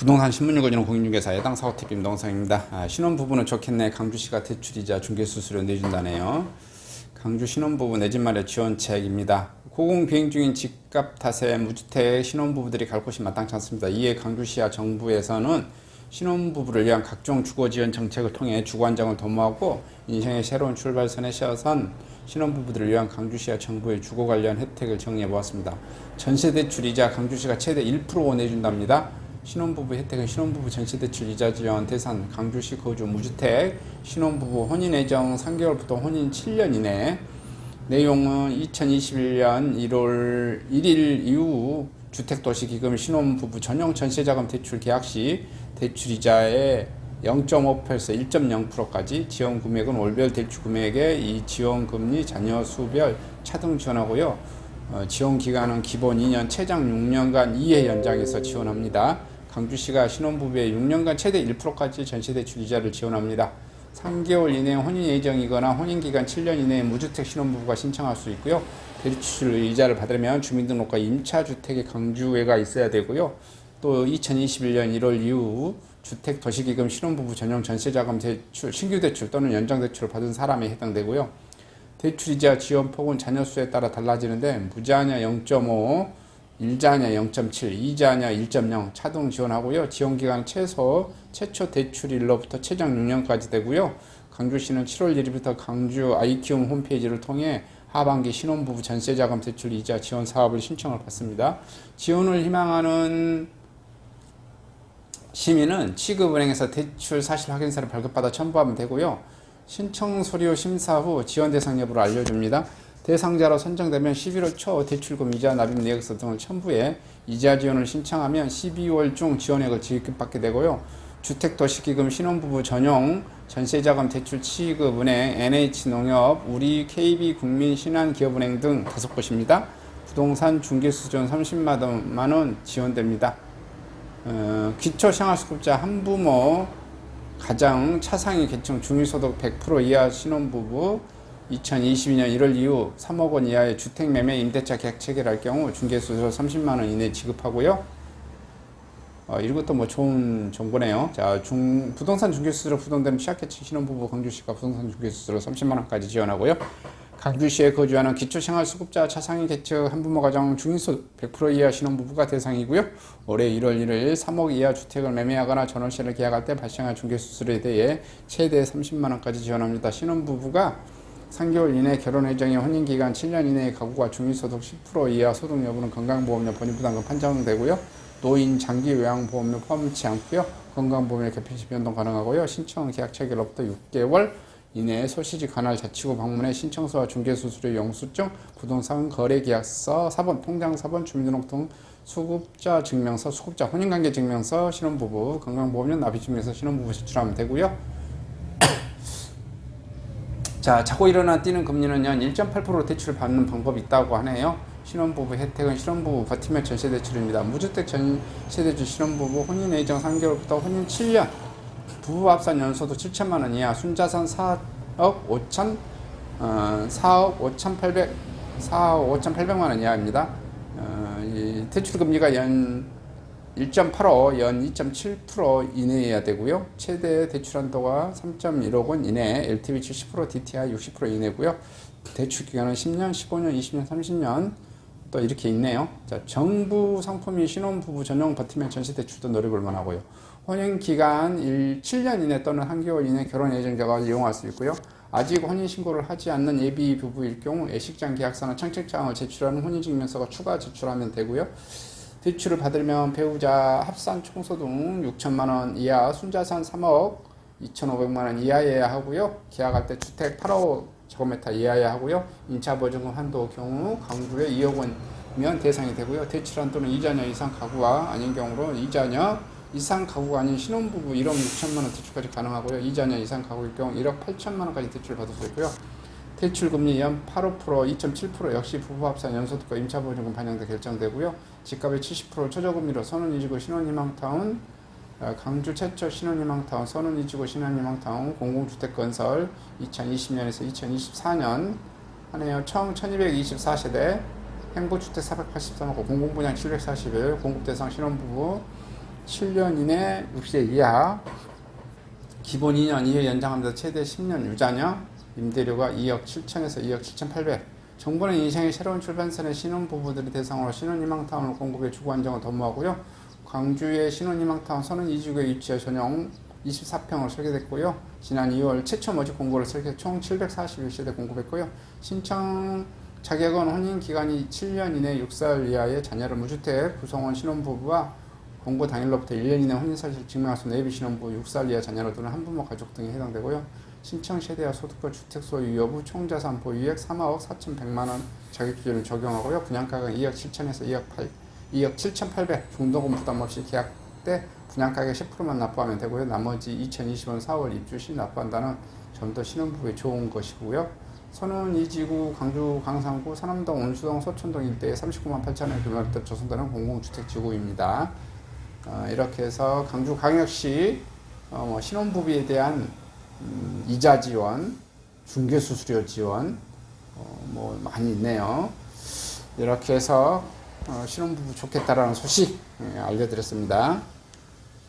부동산 신문 읽어주는 공인중개사 해당 사고TV 임동상입니다. 신혼부부는 좋겠네. 강주시가 대출이자 중개수수료 내준다네요. 강주 신혼부부 내 집 마련 지원책입니다. 고공비행 중인 집값 탓에 무주택 신혼부부들이 갈 곳이 마땅치 않습니다. 이에 강주시와 정부에서는 신혼부부를 위한 각종 주거지원 정책을 통해 주거 안정을 도모하고 인생의 새로운 출발선에 세워선 신혼부부들을 위한 강주시와 정부의 주거 관련 혜택을 정리해 보았습니다. 전세대출이자 강주시가 최대 1% 내준답니다. 신혼부부 혜택은 신혼부부 전세대출 이자 지원 대상 강주시 거주 무주택 신혼부부 혼인예정 3개월부터 혼인 7년 이내. 내용은 2021년 1월 1일 이후 주택도시기금 신혼부부 전용 전세자금 대출 계약 시 대출이자의 0.5%에서 1.0%까지 지원 금액은 월별 대출 금액에 이 지원 금리 자녀 수별 차등 지원하고요. 지원 기간은 기본 2년, 최장 6년간 2회 연장해서 지원합니다. 강주시가 신혼부부의 6년간 최대 1%까지 전세대출 이자를 지원합니다. 3개월 이내 혼인 예정이거나 혼인기간 7년 이내에 무주택 신혼부부가 신청할 수 있고요. 대출 이자를 받으려면 주민등록과 임차주택의 강주회가 있어야 되고요. 또 2021년 1월 이후 주택도시기금 신혼부부 전용 전세자금 대출, 신규 대출 또는 연장대출을 받은 사람에 해당되고요. 대출이자 지원폭은 자녀 수에 따라 달라지는데 무자녀 0.5, 1자녀 0.7, 2자녀 1.0 차등 지원하고요. 지원기간은 최초 대출일로부터 최장 6년까지 되고요. 강주시는 7월 1일부터 강주 아이키움 홈페이지를 통해 하반기 신혼부부 전세자금 대출 이자 지원 사업을 신청을 받습니다. 지원을 희망하는 시민은 취급은행에서 대출 사실 확인서를 발급받아 첨부하면 되고요. 신청 서류 심사 후 지원 대상 여부를 알려줍니다. 대상자로 선정되면 11월 초 대출금 이자 납입 내역서 등을 첨부해 이자 지원을 신청하면 12월 중 지원액을 지급받게 되고요. 주택도시기금 신혼부부 전용 전세자금 대출 취급은행 NH농협, 우리 KB국민신한기업은행 등 5곳입니다. 부동산 중개수수료 30만원 지원됩니다. 기초생활수급자 한부모 가장 차상위 계층 중위소득 100% 이하 신혼부부 2022년 1월 이후 3억 원 이하의 주택매매 임대차 계약 체결할 경우 중개수수료 30만 원 이내 지급하고요. 이것도 뭐 좋은 정보네요. 자, 부동산 중개수수료 부담되는 취약계층 신혼부부 강주시가 부동산 중개수수료 30만 원까지 지원하고요. 강주시에 거주하는 기초생활수급자 차상위 계층 한부모 가정 중위소득 100% 이하 신혼부부가 대상이고요. 올해 1월 1일 3억 이하 주택을 매매하거나 전월세를 계약할 때 발생한 중개수수료에 대해 최대 30만 원까지 지원합니다. 신혼부부가 3개월 이내 결혼 예정의 혼인기간 7년 이내의 가구가 중위소득 10% 이하 소득 여부는 건강보험료 본인부담금 판정되고요. 노인 장기 요양보험료 포함치 않고요. 건강보험료 개편시 변동 가능하고요. 신청 계약 체결로부터 6개월 이내에 소시지 관할 자치구 방문해 신청서와 중개수수료 영수증, 부동산 거래계약서, 사본, 통장사본, 주민등록 등 수급자 증명서, 수급자 혼인관계 증명서, 신혼부부, 건강보험료 납입증명서 신혼부부 제출하면 되고요. 자, 자고 일어나 뛰는 금리는 연 1.8% 대출을 받는 방법이 있다고 하네요. 신혼부부 혜택은 신혼부부 버티면 전세대출입니다. 무주택 전세대출 신혼부부 혼인예정 3개월부터 혼인 7년 부부 합산 연소득 7천만 원 이하 순자산 4억 5,800만 원 이하입니다. 이 대출 금리가 연 1.85, 연 2.7% 이내여야 되고요. 최대 대출 한도가 3.1억 원 이내, LTV 70%, DTI 60% 이내고요. 대출 기간은 10년, 15년, 20년, 30년 또 이렇게 있네요. 자, 정부 상품인 신혼부부 전용 버티면 전세대출도 노려볼 만하고요. 혼인기간 7년 이내 또는 1개월 이내 결혼 예정자가 이용할 수 있고요. 아직 혼인신고를 하지 않는 예비 부부일 경우 애식장 계약서나 청첩장을 제출하는 혼인증명서가 추가 제출하면 되고요. 대출을 받으려면 배우자 합산 총소득 6천만 원 이하, 순자산 3억 2,500만 원 이하여야 하고요. 계약할 때 주택 8억 제곱미터 이하여야 하고요. 임차보증금 한도 경우 강구에 2억 원이면 대상이 되고요. 대출 한도는 2자녀 이상 가구가 아닌 경우로 2자녀 이상 가구가 아닌 신혼부부 1억 6천만 원 대출까지 가능하고요. 2자녀 이상 가구일 경우 1억 8천만 원까지 대출을 받을 수 있고요. 대출금리 연 8.5%, 2.7% 역시 부부합산 연소득과 임차보증금 반영돼 결정되고요. 집값의 70% 최저금리로 선운이지구 신혼희망타운, 강주 최초 신혼희망타운, 선운이지구 신혼희망타운 공공주택 건설 2020년에서 2024년 하네요. 총 1224세대, 행보주택 483호, 공공분양 741, 공급대상 신혼부부 7년 이내 6세 이하, 기본 2년 이후 연장하면서 최대 10년 유자녀, 임대료가 2억 7천에서 2억 7,800. 정부는 이생의 새로운 출판선의 신혼부부들을 대상으로 신혼희망타운을 공급해 주거 안정을 도모하고요. 광주의 신혼희망타운 선은 2주구에 위치해 전용 24평을 설계됐고요. 지난 2월 최초 모집 공고를 설계 총 741세대 공급했고요. 신청 자격은 혼인기간이 7년 이내 6살 이하의 자녀를 무주택 구성원 신혼부부와 공고 당일로부터 1년 이내 혼인사실 증명할 수 있는 예비 신혼부 6살 이하 자녀를 두는 한부모 가족 등에 해당되고요. 신청 세대와 소득과 주택 소유 여부 총자산 보유액 3억 4,100만원 자격기준을 적용하고요. 분양가격은 2억 7천에서 2억 7,800 중도금 부담 없이 계약 때 분양가격 10%만 납부하면 되고요. 나머지 2020년 4월 입주 시 납부한다는 점도 신혼부부에 좋은 것이고요. 선운 이지구 광주 강산구 서남동 온수동 서촌동 일대에 39만 8천원 규모로 조성되는 공공주택지구입니다. 이렇게 해서 광주광역시 신혼부부에 대한 이자 지원, 중개수수료 지원 많이 있네요. 이렇게 해서 신혼부부 좋겠다라는 소식 알려드렸습니다.